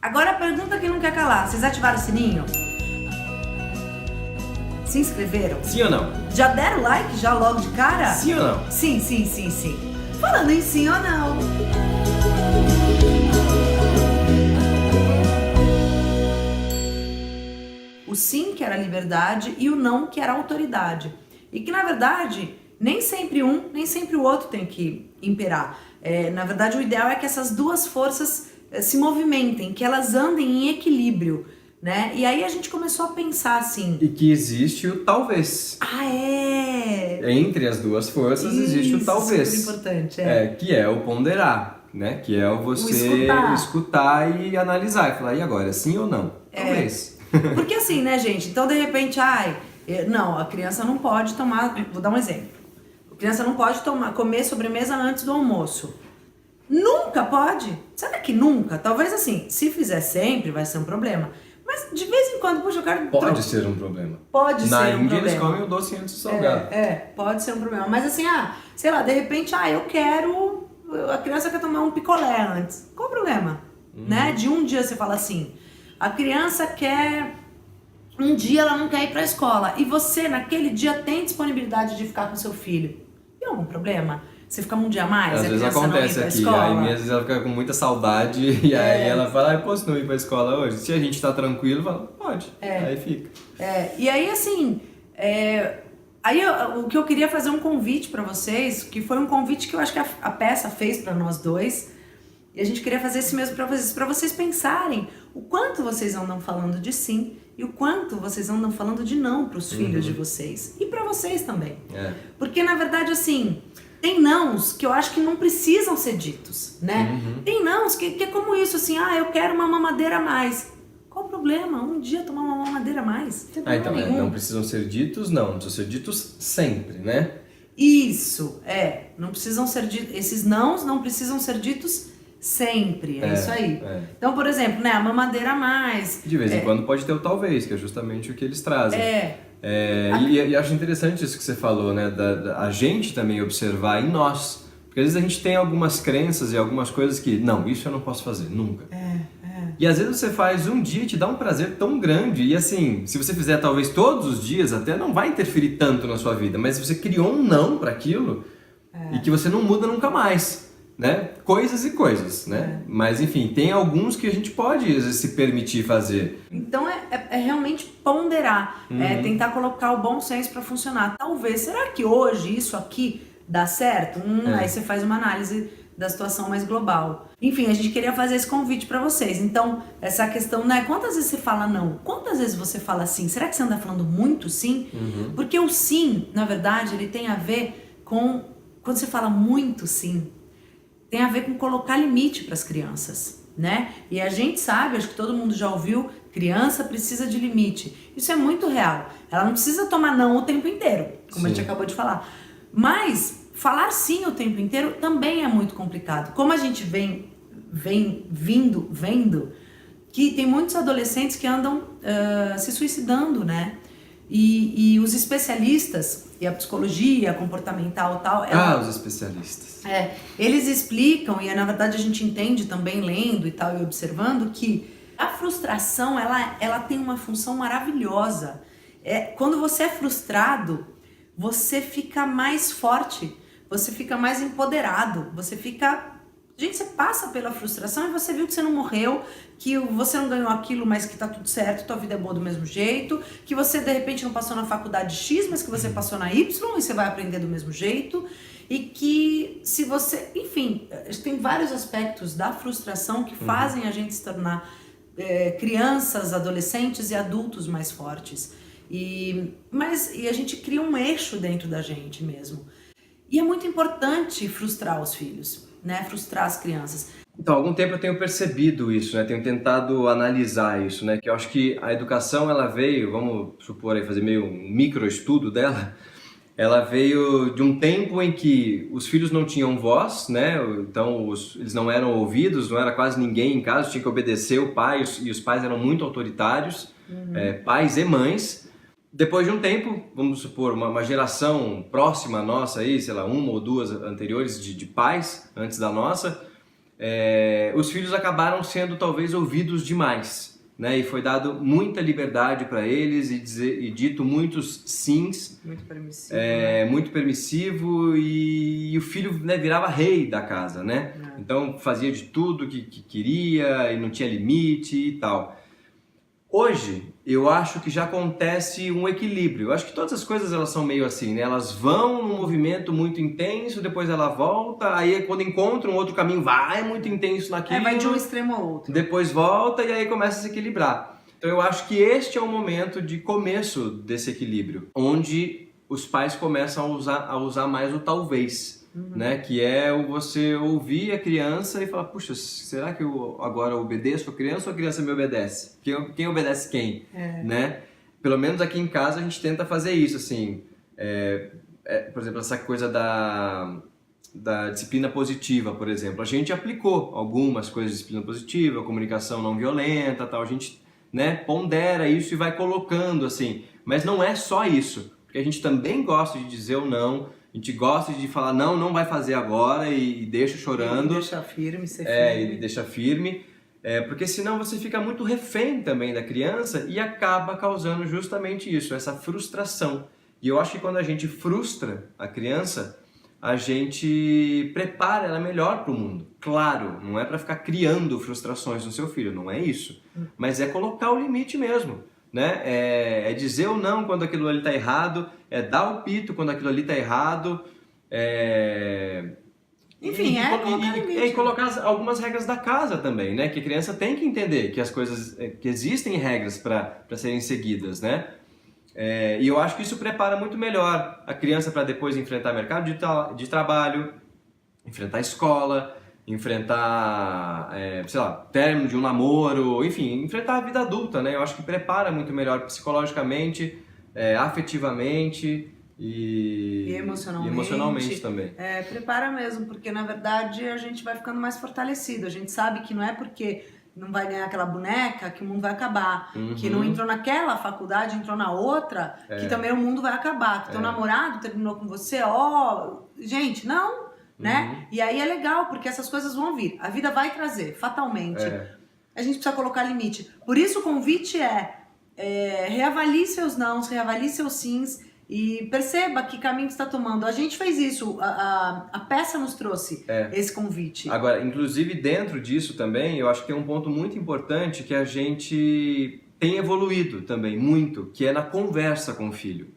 Agora a pergunta que não quer calar. Vocês ativaram o sininho? Se inscreveram? Sim ou não? Já deram like já logo de cara? Sim ou não? Sim, sim, sim, sim. Falando em sim ou não. O sim que era liberdade e o não que era autoridade. E que na verdade nem sempre um, nem sempre o outro tem que imperar. Na verdade o ideal é que essas duas forças se movimentem, que elas andem em equilíbrio, né? E aí a gente começou a pensar assim... E que existe o talvez. Ah, é! Entre as duas forças existe o talvez. Super importante, que é o ponderar, né? Que é o você escutar e analisar. E falar, e agora, sim ou não? Talvez. Porque assim, né, gente? Então, de repente, não, a criança não pode tomar... Vou dar um exemplo. A criança não pode comer sobremesa antes do almoço. Nunca pode? Será que nunca? Talvez assim, se fizer sempre, vai ser um problema. Mas de vez em quando, puxa, eu quero... Pode ser um problema. Pode ser um problema. Na Índia eles comem o doce antes do salgado. Pode ser um problema. Mas assim, sei lá, de repente, eu quero... A criança quer tomar um picolé antes. Qual o problema? Né? De um dia você fala assim, a criança quer... Um dia ela não quer ir pra escola. E você, naquele dia, tem disponibilidade de ficar com seu filho. Tem algum problema? Você fica um dia a mais, às vezes acontece aqui, aí às vezes ela fica com muita saudade e aí ela fala, posso não ir pra escola hoje? Se a gente tá tranquilo, fala, pode, aí fica. E aí assim, o que eu queria fazer um convite pra vocês, que foi um convite que eu acho que a peça fez pra nós dois, e a gente queria fazer esse mesmo pra vocês pensarem o quanto vocês andam falando de sim e o quanto vocês andam falando de não pros filhos de vocês e pra vocês também. Porque na verdade assim... Tem nãos que eu acho que não precisam ser ditos, né? Tem nãos que é como isso, assim, eu quero uma mamadeira a mais. Qual o problema? Um dia tomar uma mamadeira a mais? Então, não precisam ser ditos, não precisam ser ditos sempre, né? Isso, não precisam ser ditos, esses nãos não precisam ser ditos sempre, isso aí. Então, por exemplo, né, a mamadeira a mais. De vez em quando pode ter o talvez, que é justamente o que eles trazem. E acho interessante isso que você falou, né? A gente também observar em nós. Porque às vezes a gente tem algumas crenças e algumas coisas que, não, isso eu não posso fazer, nunca. E às vezes você faz um dia e te dá um prazer tão grande. E assim, se você fizer talvez todos os dias, até não vai interferir tanto na sua vida. Mas você criou um não para aquilo e que você não muda nunca mais. Né? Coisas e coisas, né? Mas enfim, tem alguns que a gente pode às vezes, se permitir fazer. Então é realmente ponderar, tentar colocar o bom senso para funcionar. Talvez, será que hoje isso aqui dá certo? Aí você faz uma análise da situação mais global. Enfim, a gente queria fazer esse convite para vocês. Então, essa questão, né? Quantas vezes você fala não? Quantas vezes você fala sim? Será que você anda falando muito sim? Porque o sim, na verdade, ele tem a ver com... Quando você fala muito sim, tem a ver com colocar limite para as crianças, né? E a gente sabe, acho que todo mundo já ouviu, criança precisa de limite. Isso é muito real. Ela não precisa tomar não o tempo inteiro, como a gente acabou de falar. Mas falar sim o tempo inteiro também é muito complicado. Como a gente vendo que tem muitos adolescentes que andam se suicidando, né? E os especialistas, e a psicologia comportamental e tal... os especialistas. Eles explicam, e na verdade a gente entende também lendo e tal, e observando, que a frustração, ela tem uma função maravilhosa. Quando você é frustrado, você fica mais forte, você fica mais empoderado, você fica... Gente, você passa pela frustração e você viu que você não morreu, que você não ganhou aquilo, mas que tá tudo certo, tua vida é boa do mesmo jeito, que você de repente não passou na faculdade X, mas que você passou na Y e você vai aprender do mesmo jeito, e que se você... Enfim, tem vários aspectos da frustração que fazem a gente se tornar crianças, adolescentes e adultos mais fortes. E a gente cria um eixo dentro da gente mesmo. E é muito importante frustrar os filhos, né? Frustrar as crianças. Então, há algum tempo eu tenho percebido isso, né? Tenho tentado analisar isso, né? Que eu acho que a educação, ela veio, vamos supor aí, fazer meio um microestudo dela, ela veio de um tempo em que os filhos não tinham voz, né? Então, eles não eram ouvidos, não era quase ninguém em casa, tinha que obedecer o pai, e os pais eram muito autoritários, pais e mães. Depois de um tempo, vamos supor, uma geração próxima à nossa aí, sei lá, uma ou duas anteriores de pais, antes da nossa, os filhos acabaram sendo talvez ouvidos demais, né? E foi dado muita liberdade para eles e dito muitos sims. Muito permissivo. Né? Muito permissivo e o filho, né, virava rei da casa, né? Então fazia de tudo que queria e não tinha limite e tal. Hoje, eu acho que já acontece um equilíbrio. Eu acho que todas as coisas elas são meio assim, né? Elas vão num movimento muito intenso, depois ela volta, aí quando encontra um outro caminho, vai muito intenso naquilo. Vai de um extremo ao outro. Depois volta e aí começa a se equilibrar. Então eu acho que este é o momento de começo desse equilíbrio, onde os pais começam a usar mais o talvez. Né? Que é você ouvir a criança e falar, puxa, será que eu agora obedeço a criança ou a criança me obedece? Quem obedece quem? Né? Pelo menos aqui em casa a gente tenta fazer isso, assim, por exemplo, essa coisa da disciplina positiva, por exemplo. A gente aplicou algumas coisas de disciplina positiva, comunicação não violenta, tal. A gente, né, pondera isso e vai colocando, assim. Mas não é só isso, porque a gente também gosta de dizer o não. A gente gosta de falar, não vai fazer agora e deixa chorando. E deixa firme, ser firme. E deixa firme. Porque senão você fica muito refém também da criança e acaba causando justamente isso, essa frustração. E eu acho que quando a gente frustra a criança, a gente prepara ela melhor para o mundo. Claro, não é para ficar criando frustrações no seu filho, não é isso. Mas é colocar o limite mesmo. Né? É dizer o não quando aquilo ali está errado, é dar o pito quando aquilo ali está errado, enfim, e colocar algumas regras da casa também, né? Que a criança tem que entender que as coisas, que existem regras para serem seguidas, né? E eu acho que isso prepara muito melhor a criança para depois enfrentar mercado de trabalho, enfrentar a escola, enfrentar, sei lá, término de um namoro, enfim, enfrentar a vida adulta, né? Eu acho que prepara muito melhor psicologicamente, afetivamente e emocionalmente também. Prepara mesmo, porque na verdade a gente vai ficando mais fortalecido. A gente sabe que não é porque não vai ganhar aquela boneca que o mundo vai acabar, que não entrou naquela faculdade, entrou na outra, que também o mundo vai acabar, que teu namorado terminou com você, gente, não... Né? E aí é legal, porque essas coisas vão vir. A vida vai trazer, fatalmente. A gente precisa colocar limite. Por isso o convite reavalie seus nãos, reavalie seus sims e perceba que caminho que está tomando. A gente fez isso, a peça nos trouxe esse convite. Agora, inclusive dentro disso também, eu acho que tem um ponto muito importante que a gente tem evoluído também muito, que é na conversa com o filho.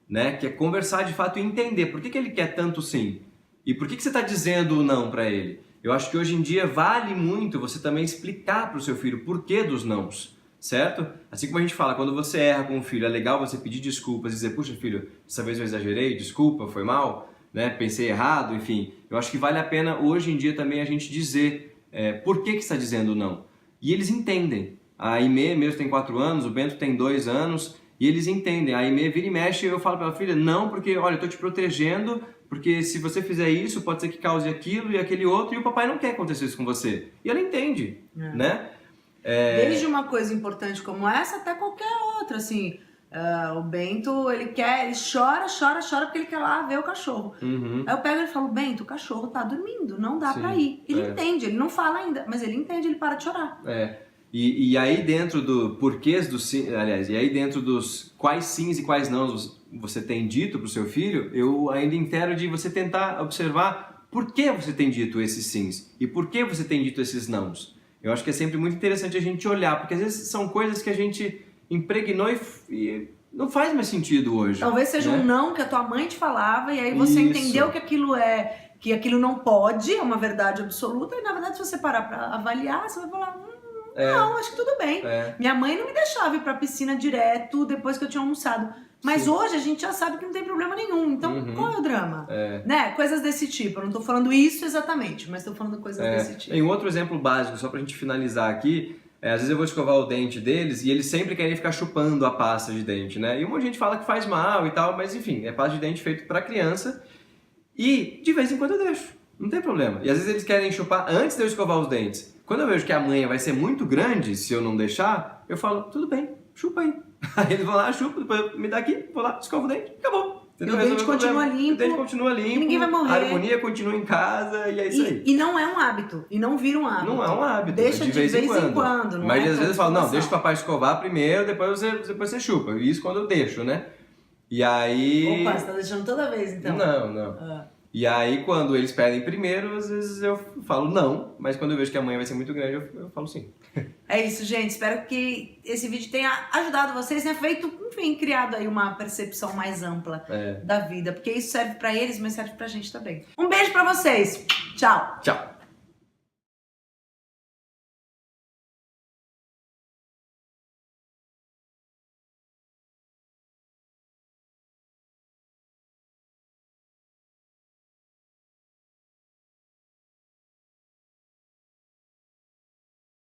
Né? Que é conversar de fato e entender por que ele quer tanto sim. E por que você está dizendo o não para ele? Eu acho que hoje em dia vale muito você também explicar para o seu filho o porquê dos nãos, certo? Assim como a gente fala, quando você erra com o filho, é legal você pedir desculpas e dizer, puxa filho, dessa vez eu exagerei, desculpa, foi mal, né? Pensei errado, enfim. Eu acho que vale a pena hoje em dia também a gente dizer por que está dizendo não. E eles entendem. A Aimee mesmo tem 4 anos, o Bento tem 2 anos, e eles entendem. A Aimee vira e mexe e eu falo para ela, filha, não, porque olha, eu estou te protegendo. Porque se você fizer isso, pode ser que cause aquilo e aquele outro, e o papai não quer acontecer isso com você. E ela entende, né? Desde uma coisa importante como essa até qualquer outra, assim. O Bento, ele chora porque ele quer lá ver o cachorro. Aí eu pego e falo, Bento, o cachorro tá dormindo, não dá pra ir. Ele entende, ele não fala ainda, mas ele entende, ele para de chorar. E aí dentro do porquês dos sim, aliás, e aí dentro dos quais sims e quais não você tem dito para o seu filho, eu ainda entendo de você tentar observar por que você tem dito esses sims e por que você tem dito esses nãos. Eu acho que é sempre muito interessante a gente olhar, porque às vezes são coisas que a gente impregnou e não faz mais sentido hoje. Talvez seja um não que a tua mãe te falava e aí você entendeu que aquilo não pode, é uma verdade absoluta, e na verdade se você parar para avaliar, você vai falar... Não, acho que tudo bem. Minha mãe não me deixava ir pra piscina direto depois que eu tinha almoçado. Mas hoje a gente já sabe que não tem problema nenhum. Então, qual é o drama? Né? Coisas desse tipo. Eu não tô falando isso exatamente, mas tô falando coisas desse tipo. Tem um outro exemplo básico, só pra gente finalizar aqui. Às vezes eu vou escovar o dente deles e eles sempre querem ficar chupando a pasta de dente, né? E um monte de gente fala que faz mal e tal, mas enfim, é pasta de dente feito pra criança. E de vez em quando eu deixo. Não tem problema. E às vezes eles querem chupar antes de eu escovar os dentes. Quando eu vejo que a manha vai ser muito grande se eu não deixar, eu falo, tudo bem, chupa aí. Aí eles vão lá, chupa, depois me dá aqui, vou lá, escovo o dente, acabou. o dente continua limpo. O dente continua limpo. Ninguém vai morrer. A harmonia continua em casa e é isso aí. E não é um hábito. E não vira um hábito. Não é um hábito. Deixa de vez em quando. Não Mas é às vezes eu falo, não, deixa o papai escovar primeiro, depois você chupa. Isso quando eu deixo, né? E aí... Opa, você tá deixando toda vez, então? Não. E aí, quando eles pedem primeiro, às vezes eu falo não, mas quando eu vejo que a manhã vai ser muito grande, eu falo sim. É isso, gente. Espero que esse vídeo tenha ajudado vocês, né? Feito, enfim, criado aí uma percepção mais ampla da vida. Porque isso serve pra eles, mas serve pra gente também. Um beijo pra vocês. Tchau. Tchau.